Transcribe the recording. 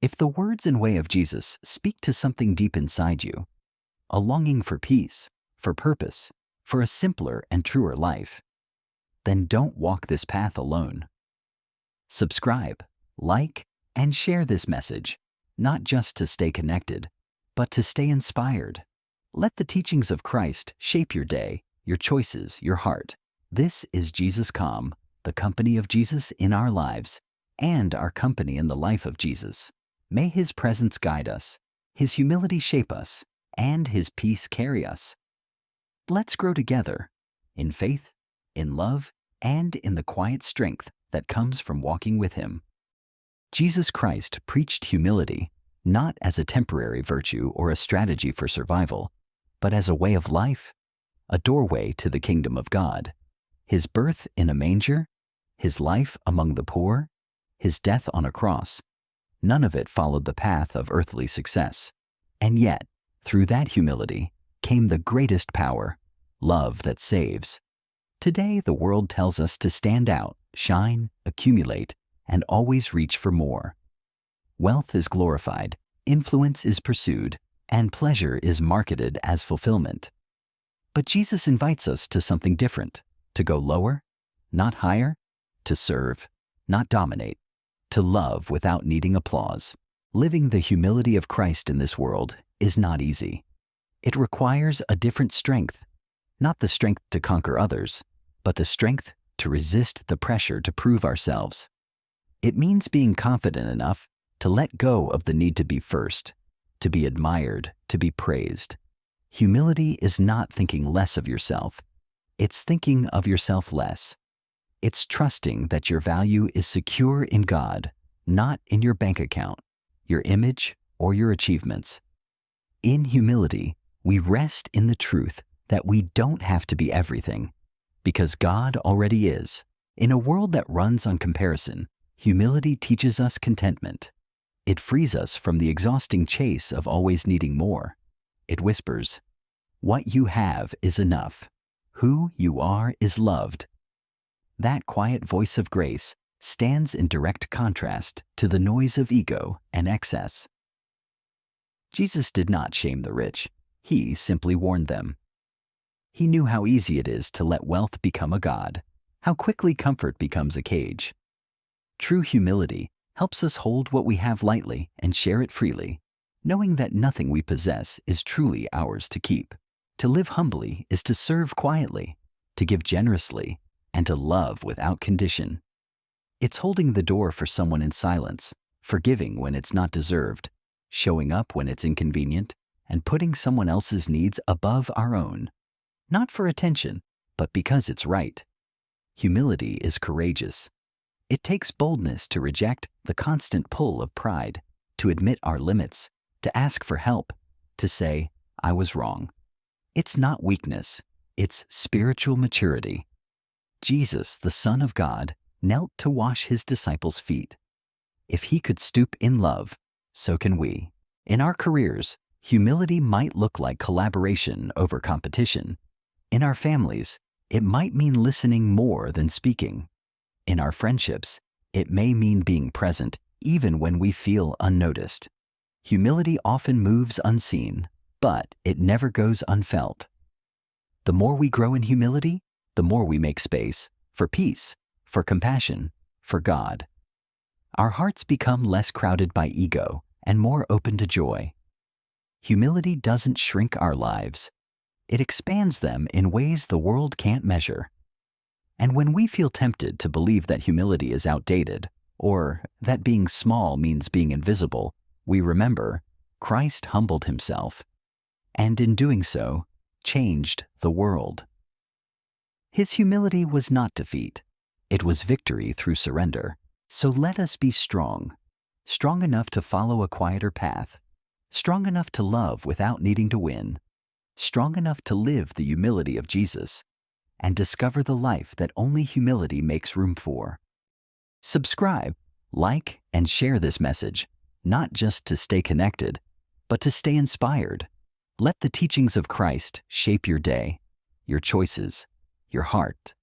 If the words and way of Jesus speak to something deep inside you, a longing for peace, for purpose, for a simpler and truer life, then don't walk this path alone. Subscribe, like, and share this message, not just to stay connected, but to stay inspired. Let the teachings of Christ shape your day, your choices, your heart. This is JesusCom, the company of Jesus in our lives, and our company in the life of Jesus. May His presence guide us, His humility shape us, and His peace carry us. Let's grow together, in faith, in love, and in the quiet strength that comes from walking with Him. Jesus Christ preached humility, not as a temporary virtue or a strategy for survival, but as a way of life, a doorway to the kingdom of God. His birth in a manger, His life among the poor, His death on a cross, none of it followed the path of earthly success. And yet, through that humility came the greatest power, love that saves. Today, the world tells us to stand out, shine, accumulate, and always reach for more. Wealth is glorified, influence is pursued, and pleasure is marketed as fulfillment. But Jesus invites us to something different, to go lower, not higher, to serve, not dominate, to love without needing applause. Living the humility of Christ in this world is not easy. It requires a different strength, not the strength to conquer others, but the strength to resist the pressure to prove ourselves. It means being confident enough to let go of the need to be first, to be admired, to be praised. Humility is not thinking less of yourself. It's thinking of yourself less. It's trusting that your value is secure in God, not in your bank account, your image, or your achievements. In humility, we rest in the truth that we don't have to be everything, because God already is. In a world that runs on comparison, humility teaches us contentment. It frees us from the exhausting chase of always needing more. It whispers, "What you have is enough. Who you are is loved." That quiet voice of grace stands in direct contrast to the noise of ego and excess. Jesus did not shame the rich. He simply warned them. He knew how easy it is to let wealth become a god, how quickly comfort becomes a cage. True humility helps us hold what we have lightly and share it freely, knowing that nothing we possess is truly ours to keep. To live humbly is to serve quietly, to give generously, and to love without condition. It's holding the door for someone in silence, forgiving when it's not deserved, showing up when it's inconvenient, and putting someone else's needs above our own. Not for attention, but because it's right. Humility is courageous. It takes boldness to reject the constant pull of pride, to admit our limits, to ask for help, to say, "I was wrong." It's not weakness, it's spiritual maturity. Jesus, the Son of God, knelt to wash His disciples' feet. If He could stoop in love, so can we. In our careers, humility might look like collaboration over competition. In our families, it might mean listening more than speaking. In our friendships, it may mean being present even when we feel unnoticed. Humility often moves unseen, but it never goes unfelt. The more we grow in humility, the more we make space for peace, for compassion, for God. Our hearts become less crowded by ego and more open to joy. Humility doesn't shrink our lives. It expands them in ways the world can't measure. And when we feel tempted to believe that humility is outdated, or that being small means being invisible, we remember Christ humbled Himself, and in doing so, changed the world. His humility was not defeat. It was victory through surrender. So let us be strong, strong enough to follow a quieter path, strong enough to love without needing to win, strong enough to live the humility of Jesus, and discover the life that only humility makes room for. Subscribe, like, and share this message, not just to stay connected, but to stay inspired. Let the teachings of Christ shape your day, your choices, your heart.